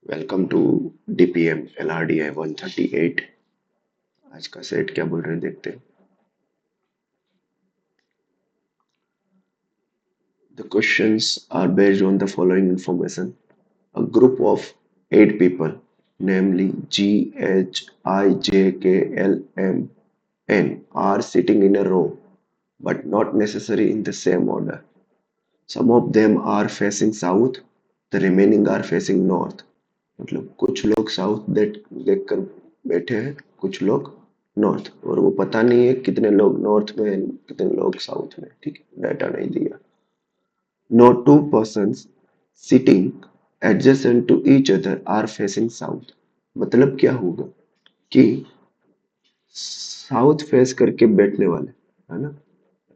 Welcome to DPM LRDI 138। आज का set क्या बोल रहे हैं देखते हैं। The questions are based on the following information. A group of 8 people, namely G, H, I, J, K, L, M, N, are sitting in a row, but not necessarily in the same order. Some of them are facing south, the remaining are facing north. मतलब कुछ लोग south देख कर बैठे हैं, कुछ लोग north, और वो पता नहीं है कितने लोग नॉर्थ में कितने लोग साउथ में। ठीक है, डाटा नहीं दिया। No two persons sitting adjacent to each other are facing south. मतलब क्या होगा कि साउथ फेस करके बैठने वाले, है ना,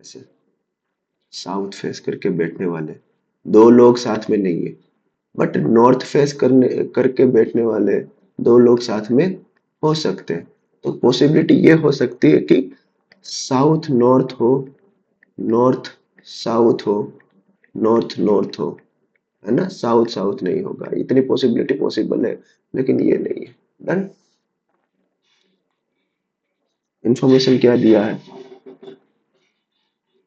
ऐसे साउथ फेस करके बैठने वाले दो लोग साथ में नहीं है, बट नॉर्थ फेस करने करके बैठने वाले दो लोग साथ में हो सकते हैं। तो पॉसिबिलिटी ये हो सकती है कि साउथ नॉर्थ हो, नॉर्थ साउथ हो, नॉर्थ नॉर्थ हो, है ना। साउथ साउथ नहीं होगा, इतनी पॉसिबिलिटी पॉसिबल है, लेकिन ये नहीं है। डन। इंफॉर्मेशन क्या दिया है?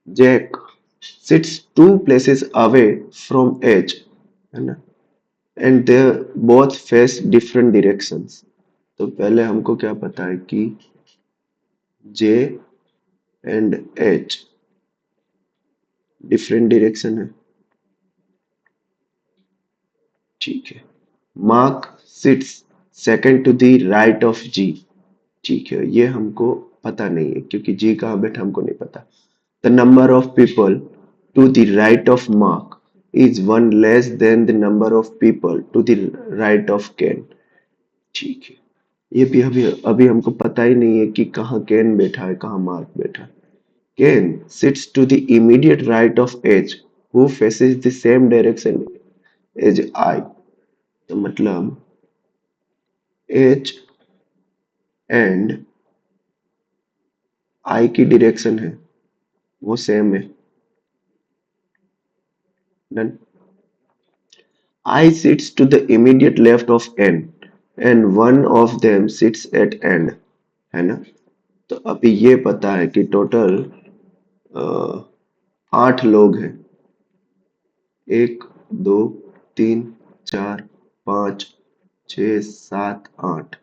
Jack sits 2 places away from edge, है ना, and they both face different directions. तो पहले हमको क्या पता है कि J and H different direction है। ठीक है। Mark sits second to the right of G. ठीक है, ये हमको पता नहीं है क्योंकि जी कहाँ बैठा हमको नहीं पता। The number of people to the right of Mark is one less than the number of people to the right of Ken. ठीक है, ये भी अभी अभी हमको पता ही नहीं है कि कहाँ कैन बैठा है, कहाँ मार्क बैठा है। Can sits to the immediate right of H, who faces the same direction as I। तो मतलब H एंड I की डायरेक्शन है वो सेम है। Done. I sits to the immediate left of N and one of them sits at end, है ना। तो अभी ये पता है कि टोटल 8 लोग हैं। 1 2 3 4 5 6 7 8।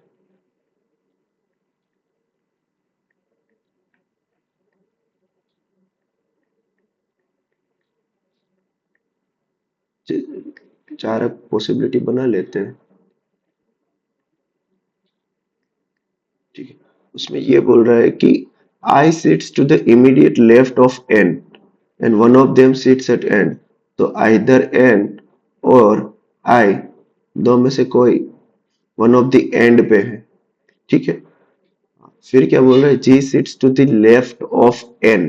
चार पॉसिबिलिटी बना लेते हैं। ठीक है, उसमें ये बोल रहा है कि I sits to the immediate left of N and one of them sits at end. तो आइदर एन और आई, दो में से कोई वन ऑफ द एंड पे है। ठीक है। फिर क्या बोल रहा है? G sits to the left of N.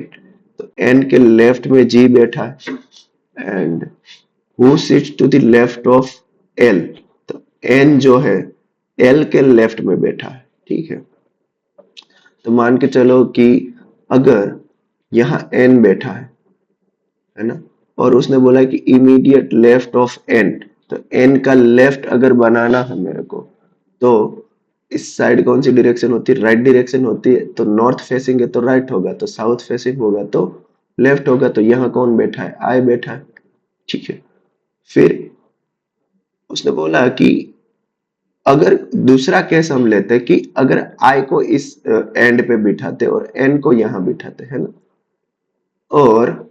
तो एन के लेफ्ट में जी बैठा है। And who sits to the left of L. तो एन जो है एल के लेफ्ट में बैठा है। ठीक है। तो मान के चलो कि अगर यहाँ एन बैठा है ना, और उसने बोला कि इमीडिएट लेफ्ट ऑफ एन। तो एन का लेफ्ट अगर बनाना है मेरे को, तो इस साइड कौन सी डायरेक्शन होती है? राइट डायरेक्शन होती है। तो नॉर्थ फेसिंग है तो राइट होगा, तो साउथ फेसिंग होगा तो लेफ्ट होगा। तो यहाँ कौन बैठा है? आई बैठा है। ठीक है। फिर उसने बोला कि अगर दूसरा केस हम लेते हैं कि अगर आई को इस एंड पे बिठाते और एन को यहां बिठाते, है ना, और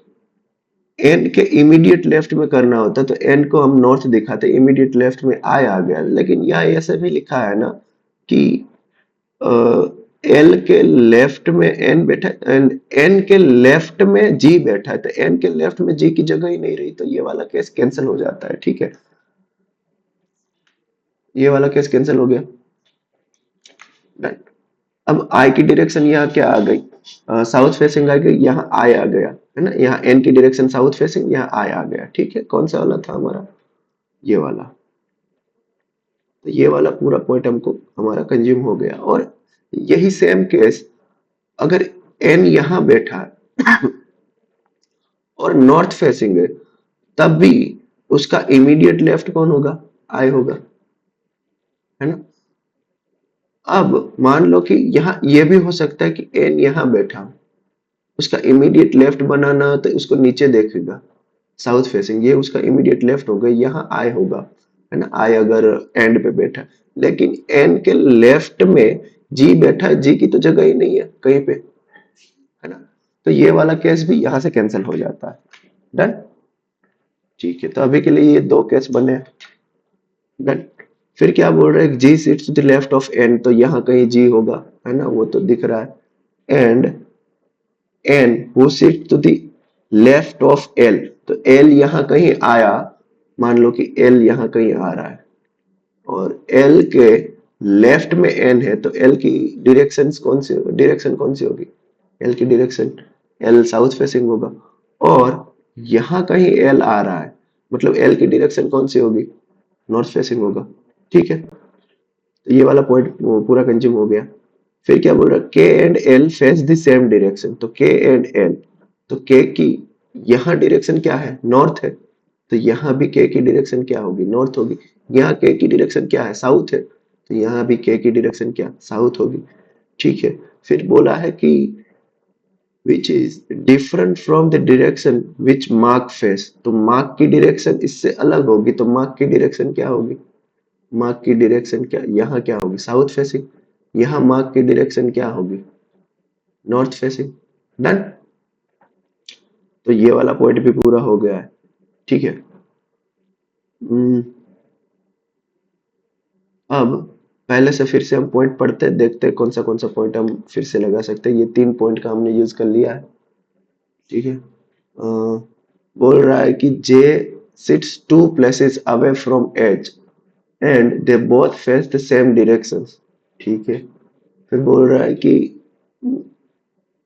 एन के इमीडिएट लेफ्ट में करना होता तो एन को हम नॉर्थ दिखाते, इमीडिएट लेफ्ट में आई आ गया। लेकिन यहाँ ऐसे भी लिखा है ना कि एल के लेफ्ट में एन बैठा एंड एन के लेफ्ट में जी बैठा है। तो एन के लेफ्ट में जी की जगह ही नहीं रही, तो ये वाला केस कैंसिल हो जाता है। ठीक है, ये वाला केस कैंसिल हो गया। Done। अब आई की डायरेक्शन यहाँ क्या आ गई? साउथ फेसिंग आ गई, यहाँ आई आ गया, है ना। यहाँ एन की डायरेक्शन साउथ फेसिंग, यहाँ आई आ गया। ठीक है, कौन सा वाला था हमारा? ये वाला। तो ये वाला पूरा पॉइंट हमको हमारा कंज्यूम हो गया। और यही सेम केस अगर एन यहाँ बैठा है और नॉर्थ फेसिंग है, तब भी उसका इमीडिएट लेफ्ट कौन होगा? आई होगा। है ना। अब मान लो कि यहाँ ये भी हो सकता है कि एन यहाँ बैठा हो, उसका इमीडिएट लेफ्ट बनाना हो तो उसको नीचे देखेगा, साउथ फेसिंग, ये उसका इमीडिएट लेफ्ट होगा, यहाँ आई होगा, है ना, आई अगर एंड पे बैठा, लेकिन एन के लेफ्ट में जी बैठा है, जी की तो जगह ही नहीं है कहीं पे, है ना। तो ये वाला केस भी यहाँ से कैंसिल हो जाता है। डन। ठीक है, तो अभी के लिए ये दो केस बने। डन। फिर क्या बोल रहे हैं, G sits to the left of N, तो यहाँ कहीं जी होगा, है ना, वो तो दिख रहा है। And N who sit to the left of L, तो एल यहाँ कहीं आया, मान लो कि एल यहाँ कहीं आ रहा है और एल के लेफ्ट में एन है, तो एल की डायरेक्शन कौन सी होगी, एल की डायरेक्शन, एल साउथ फेसिंग होगा। और यहाँ कहीं एल आ रहा है, मतलब एल की डायरेक्शन कौन सी होगी, नॉर्थ फेसिंग होगा। ठीक है, तो ये वाला पॉइंट पूरा कंज्यूम हो गया। फिर क्या बोल रहा है, के and L face the same direction, तो के एंड एल, तो के की यहाँ डायरेक्शन क्या है, नॉर्थ है, तो यहाँ भी के की डायरेक्शन क्या होगी, नॉर्थ होगी। यहाँ के की डायरेक्शन क्या है, साउथ है, तो यहाँ भी के की डायरेक्शन क्या, साउथ होगी। ठीक है। फिर बोला है कि which is different from the direction which mark face, तो मार्क की डायरेक्शन इससे अलग होगी, तो मार्क की डायरेक्शन क्या होगी, मार्क की डायरेक्शन क्या, यहाँ क्या होगी, साउथ फेसिंग, यहाँ मार्क की डायरेक्शन क्या होगी, नॉर्थ फेसिंग। डन। तो ये वाला पॉइंट भी पूरा हो गया है। ठीक है। हम्म, अब पहले से फिर से हम पॉइंट पढ़ते हैं, देखते हैं कौन सा पॉइंट हम फिर से लगा सकते हैं। ये 3 पॉइंट का हमने यूज कर लिया है। ठीक है। बोल रहा है कि J sits 2 places away from edge and they both face the same directions. ठीक है। फिर बोल रहा है कि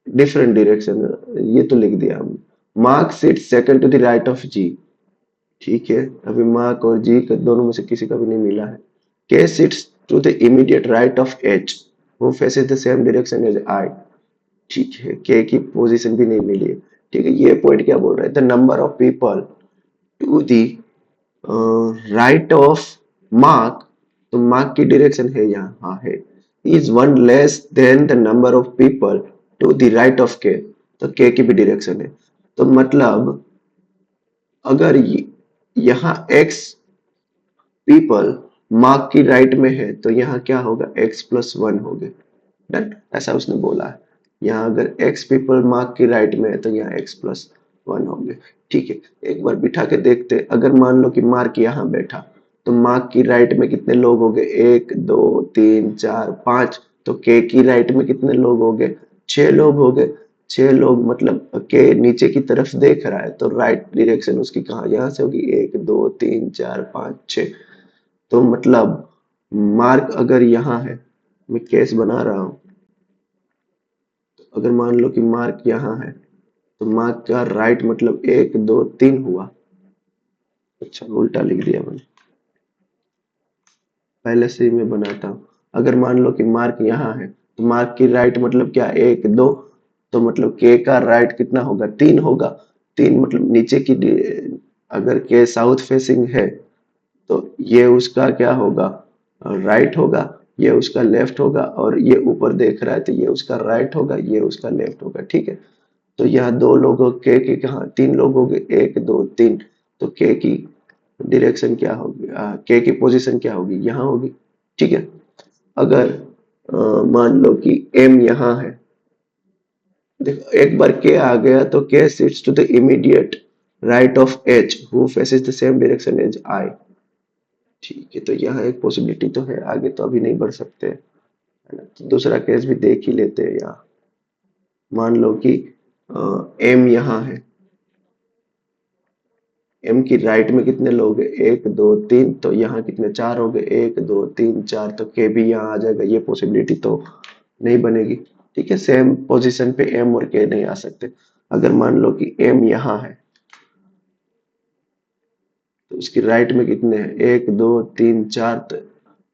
डिफरेंट डायरेक्शन, ये तो लिख दिया हमने। Mark sit second to the right of G. ठीक है, अभी मार्क और जी का दोनों में से किसी का भी नहीं मिला है। K sits to the immediate right of H, वो faces the same direction as I. ठीक है, के की पोजीशन भी नहीं मिली है। ठीक है, ये पॉइंट क्या बोल रहा है, the number of people to the right of Mark, तो मार्क की डायरेक्शन है यहाँ, हाँ है, is one less than the number of people to the right of K, तो के की भी डायरेक्शन है। तो मतलब अगर यहाँ x पीपल मार्क की राइट में है, तो यहाँ क्या होगा, x+1 होगे। डन, ऐसा उसने बोला है। यहाँ अगर x पीपल मार्क की राइट में है तो यहाँ x+1 होंगे। ठीक है, एक बार बिठा के देखते, अगर मान लो कि मार्क यहाँ बैठा, तो मार्क की राइट में कितने लोग हो गए, 1 2 3 4 5, तो के की राइट में कितने लोग हो गए, 6 लोग हो गए। 6 लोग मतलब के नीचे की तरफ देख रहा है, तो राइट डायरेक्शन उसकी कहाँ, यहाँ से होगी, 1 2 3 4 5 6। तो मतलब मार्क अगर यहाँ है, मैं केस बना रहा हूँ, अगर मान लो कि मार्क यहाँ है, तो मार्क का राइट मतलब 1 2 3 हुआ। अच्छा, उल्टा लिख दिया मैंने, पहले से ही मैं बनाता हूँ। अगर मान लो कि मार्क यहाँ है, तो मार्क की राइट मतलब क्या, 1 2, तो मतलब के का राइट कितना होगा, 3 होगा। 3 मतलब नीचे की अगर के साउथ फेसिंग है, तो ये उसका क्या होगा, राइट होगा, ये उसका लेफ्ट होगा, और ये ऊपर देख रहा है, तो ये उसका राइट होगा, ये उसका लेफ्ट होगा। ठीक है, तो यहाँ 2 लोगों के कहाँ, 3 लोग हो गए, 1 2 3, तो के की डायरेक्शन क्या होगी, के की पोजीशन क्या होगी, यहाँ होगी। ठीक है। अगर मान लो कि एम यहाँ है, देखो एक बार के आ गया तो K sits to the immediate right of H who faces the same direction as I. ठीक है, तो यहाँ एक पॉसिबिलिटी तो है, आगे तो अभी नहीं बढ़ सकते, है ना, तो दूसरा केस भी देख ही लेते हैं। यहाँ मान लो कि एम यहाँ है, एम की राइट में कितने लोग हैं, 1 2 3, तो यहाँ कितने, 4 हो गए, 1 2 3 4, तो के भी यहाँ आ जाएगा, ये पॉसिबिलिटी तो नहीं बनेगी। ठीक है, सेम पोजीशन पे एम और के नहीं आ सकते। अगर मान लो कि एम यहाँ है, तो उसकी राइट में कितने हैं, 1 2 3 4, तो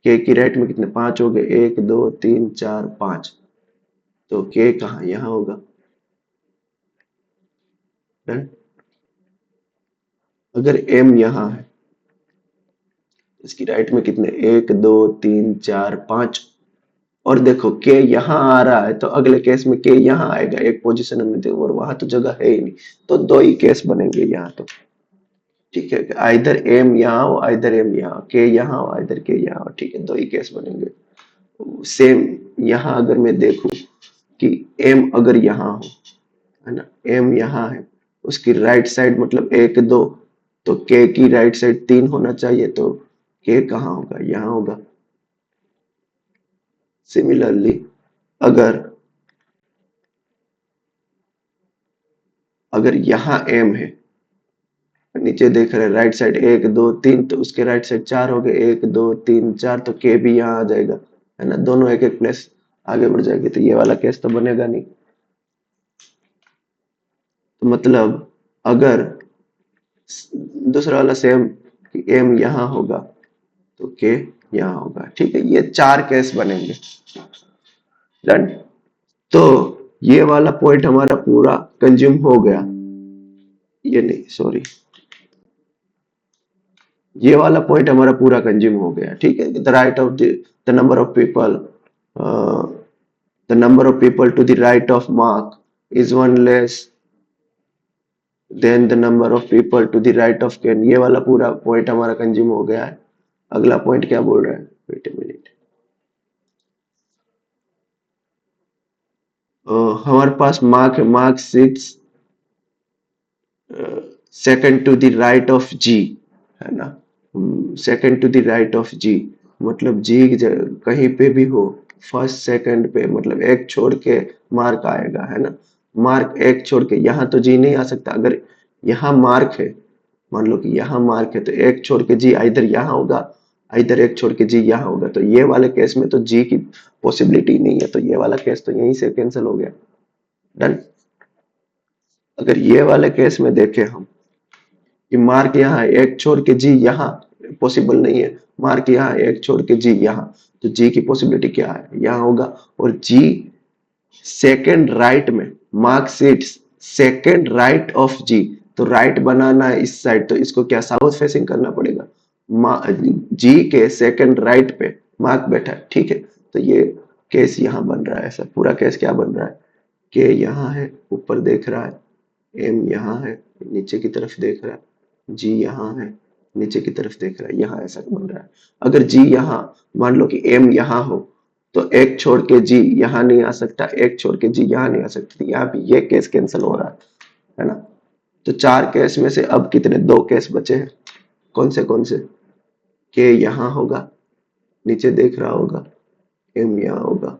के की राइट में कितने, 5 हो गए, 1 2 3 4 5, तो के कहाँ, यहाँ होगा। डन। अगर एम यहाँ है, इसकी राइट में कितने, 1 2 3 4 5, और देखो के यहाँ आ रहा है तो अगले केस में के यहाँ आएगा, एक पोजीशन हमने दी और वहां तो जगह है ही नहीं, तो दो ही केस बनेंगे यहाँ तो। ठीक है, आइदर एम यहाँ हो आइदर एम यहाँ, के यहाँ हो आइदर के यहाँ हो, ठीक है, दो ही केस बनेंगे। सेम यहाँ अगर मैं देखूं कि एम अगर यहाँ हो, है ना, एम यहाँ है, उसकी राइट साइड मतलब 1 2, तो के की राइट साइड 3 होना चाहिए, तो के कहाँ होगा, यहाँ होगा। सिमिलरली अगर अगर यहाँ एम है, नीचे देख रहे हैं राइट साइड 1 2 3, तो उसके राइट साइड 4 हो गए, 1 2 3 4, तो के भी यहाँ आ जाएगा, है ना, दोनों एक एक प्लेस आगे बढ़ जाएंगे, तो ये वाला केस तो बनेगा नहीं। तो मतलब अगर दूसरा वाला सेम, एम यहाँ होगा तो के यहाँ होगा, ठीक है, ये 4 केस बनेंगे। डन। तो ये वाला पॉइंट हमारा पूरा कंज्यूम हो गया, ये नहीं सॉरी, ये वाला पॉइंट हमारा पूरा कंज्यूम हो गया, ठीक है। The right of the number of people, the number of people to the right of Mark is one less than the number of people to the right of Ken, ये वाला पूरा point हमारा consume हो गया है। अगला point क्या बोल रहा है, वेट ए मिनट, हमारे पास मार्क है, Mark sits second to the right of G, है ना, second to the right of G, मतलब जी कहीं पे भी हो, फर्स्ट सेकंड पे, मतलब एक छोड़ के मार्क आएगा, है ना, मार्क एक छोड़ के, यहाँ तो जी नहीं आ सकता, अगर यहाँ मार्क है, मान लो कि यहाँ मार्क है, तो एक छोड़ के जी इधर यहाँ होगा, इधर एक छोड़ के जी यहाँ होगा, तो ये वाले केस में तो जी की पॉसिबिलिटी नहीं है, तो ये वाला केस तो यहीं से कैंसिल हो गया। डन। अगर ये वाले केस में देखें हम कि मार्क यहाँ है, एक छोड़ के जी यहाँ, पॉसिबल नहीं है, मार्क यहाँ है, एक छोड़ के जी यहाँ, तो जी की पॉसिबिलिटी क्या है, यहाँ होगा, और जी सेकंड राइट में, Mark seats second right of G, तो राइट बनाना है इस साइड, तो इसको क्या साउथ फेसिंग करना पड़ेगा, जी के सेकंड राइट पे मार्क बैठा है, ठीक है, तो ये केस यहाँ बन रहा है, ऐसा पूरा केस क्या बन रहा है, के यहाँ है ऊपर देख रहा है, एम यहाँ है नीचे की तरफ देख रहा है, जी यहाँ है नीचे की तरफ देख रहा है, यहाँ ऐसा बन रहा है। अगर जी यहाँ, मान लो कि एम यहाँ हो, तो एक छोड़ के जी यहाँ नहीं आ सकता, एक छोड़ के जी यहाँ नहीं आ सकती, तो यहाँ भी ये केस कैंसिल हो रहा है ना। तो 4 केस में से अब कितने, 2 केस बचे हैं, कौन से, के यहाँ होगा, नीचे देख रहा होगा, एम यहाँ होगा,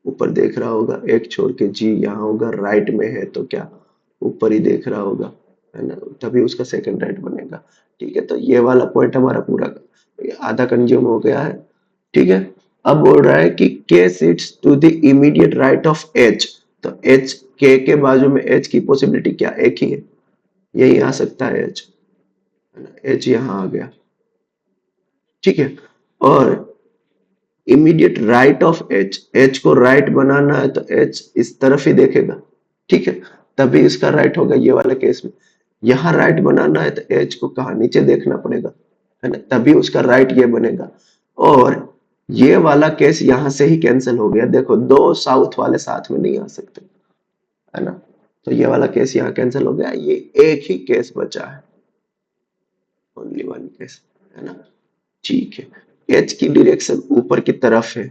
ऊपर देख रहा होगा, एक छोड़ के जी यहाँ होगा, राइट में है तो क्या ऊपर ही देख रहा होगा, है ना, तभी उसका सेकंड राइट बनेगा। ठीक है, तो ये वाला पॉइंट हमारा पूरा आधा कंज्यूम हो गया है। ठीक है, अब बोल रहा है कि K sits to the immediate right of H, तो एच के बाजू में एच की पॉसिबिलिटी क्या, एक ही है, यही आ सकता है एच, है ना, एच यहाँ आ गया। ठीक है, और immediate right of H, H को राइट बनाना है तो एच इस तरफ ही देखेगा, ठीक है, तभी इसका राइट होगा ये वाले केस में। यहाँ राइट बनाना है तो एच को कहा नीचे देखना पड़ेगा, है ना, तभी उसका राइट ये बनेगा। और ये वाला केस यहां से ही कैंसिल हो गया, देखो दो साउथ वाले साथ में नहीं आ सकते, है ना, तो ये वाला केस यहाँ कैंसिल हो गया, ये एक ही केस बचा है, ओनली वन केस, है ना। ठीक है, एच की डायरेक्शन ऊपर की तरफ है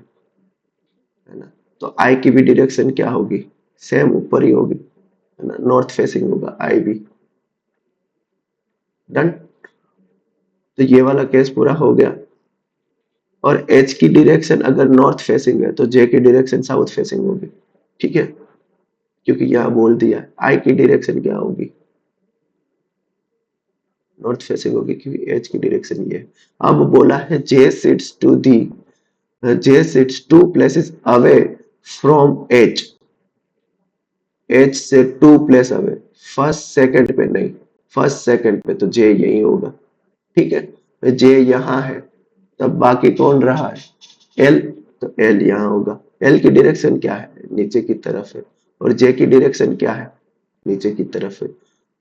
ना, तो आई की भी डायरेक्शन क्या होगी, सेम ऊपर ही होगी, है ना, नॉर्थ फेसिंग होगा आई भी। डन। तो ये वाला केस पूरा हो गया, और एच की डायरेक्शन अगर नॉर्थ फेसिंग है तो जे की डायरेक्शन साउथ फेसिंग होगी, ठीक है, क्योंकि यह बोल दिया आई की डायरेक्शन क्या होगी, नॉर्थ फेसिंग होगी, क्योंकि एच की डायरेक्शन ये है। अब बोला है J sits to the, J sits 2 places away from H, H से 2 place अवे, फर्स्ट सेकंड पे नहीं, फर्स्ट सेकंड पे तो जे यही होगा, ठीक है, जे यहाँ है, तब बाकी कौन रहा है, एल, तो एल यहाँ होगा, एल की डायरेक्शन क्या है, नीचे की तरफ है, और जे की डायरेक्शन क्या है, नीचे की तरफ है।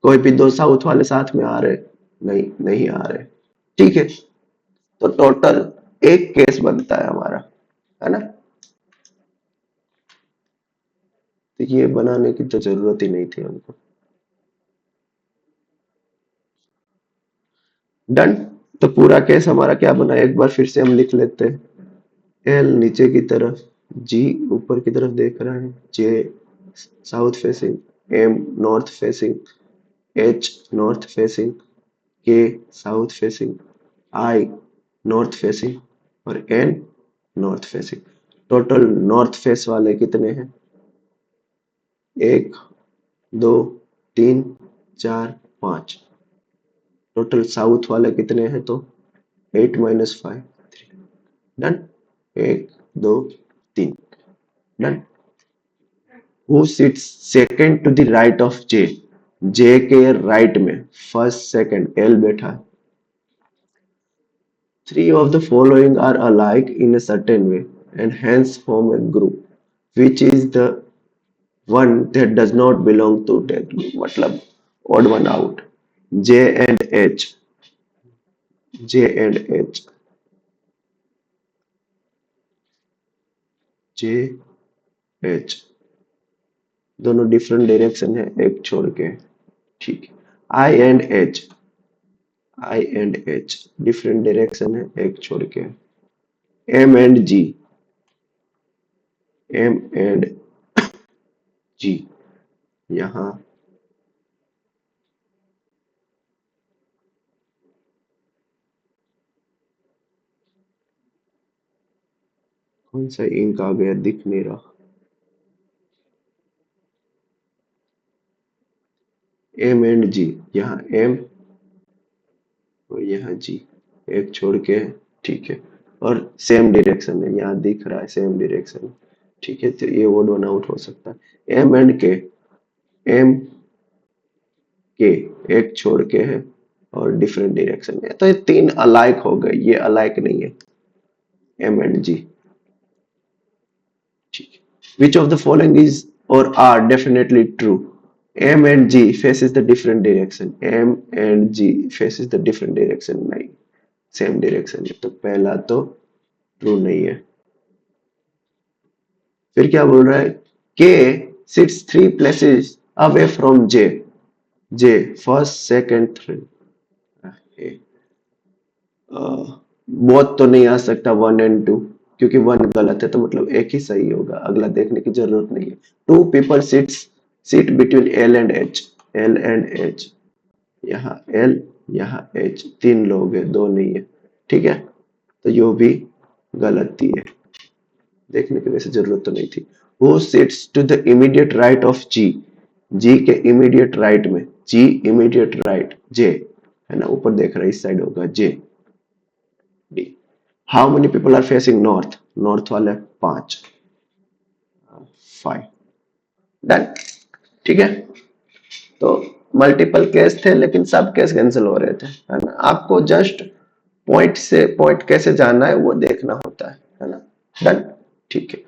कोई भी दो साउथ वाले साथ में आ रहे, नहीं नहीं आ रहे, ठीक है। तो टोटल एक केस बनता है हमारा, है ना। तो ये बनाने की तो जरूरत ही नहीं थी हमको। डन। तो पूरा केस हमारा क्या बना, एक बार फिर से हम लिख लेते हैं। एल नीचे की तरफ, जी ऊपर की तरफ देख रहा है, J south facing, M north facing, H north facing, K south facing, I north facing और N north facing. Total north face वाले कितने हैं, एक, दो, तीन, चार, पांच। टोटल साउथ वाले कितने हैं, तो 8 - 5 3। डन। एक, दो, तीन। Done. Who sits second to the right of J, J के राइट में फर्स्ट सेकंड एल बैठा है। Three of the following are alike in a certain way and hence form a group. Which is the one that does not belong to that group? मतलब odd one out. J and H. J and H. J H दोनों different direction है एक छोड़ के, ठीक है। I and H. I and H different direction है एक छोड़ के। M and G. M and G यहाँ कौन सा इंक आ गया, दिख नहीं रहा। एम एंड जी, यहाँ एम और यहाँ जी, एक छोड़ के, ठीक है। और सेम डायरेक्शन है, यहाँ दिख रहा है सेम डायरेक्शन, ठीक है। तो ये वर्ड वन आउट हो सकता है। एम एंड के, एम के एक छोड़ के है और डिफरेंट डायरेक्शन में, तो ये तीन अलाइक हो गए, ये अलाइक नहीं है, एम एंड जी, ठीक है। Which of the following is or are definitely true. M and G faces the different direction. M and G faces the different direction, नहीं सेम डायरेक्शन है, तो पहला तो ट्रू नहीं है। फिर क्या बोल रहा है, K sits 3 places away from J. J first second third, बहुत तो नहीं आ सकता 1 और 2, क्योंकि 1 गलत है, तो मतलब एक ही सही होगा, अगला देखने की जरूरत नहीं है। 2 people sit between L and H. L and H, यहाँ L यहाँ H, 3 लोग हैं, 2 नहीं है, ठीक है। तो यो भी गलती है, देखने की वैसे जरूरत तो नहीं थी। Who sits to the immediate right of G? G के immediate right में, G immediate right, J है ना, ऊपर देख रहा है, इस साइड होगा J। D. How many people are facing north? North वाले 5, 5। डन, ठीक है। तो मल्टीपल केस थे, लेकिन सब केस कैंसिल हो रहे थे, है ना। आपको जस्ट पॉइंट से पॉइंट कैसे जाना है वो देखना होता है ना। डन, ठीक है।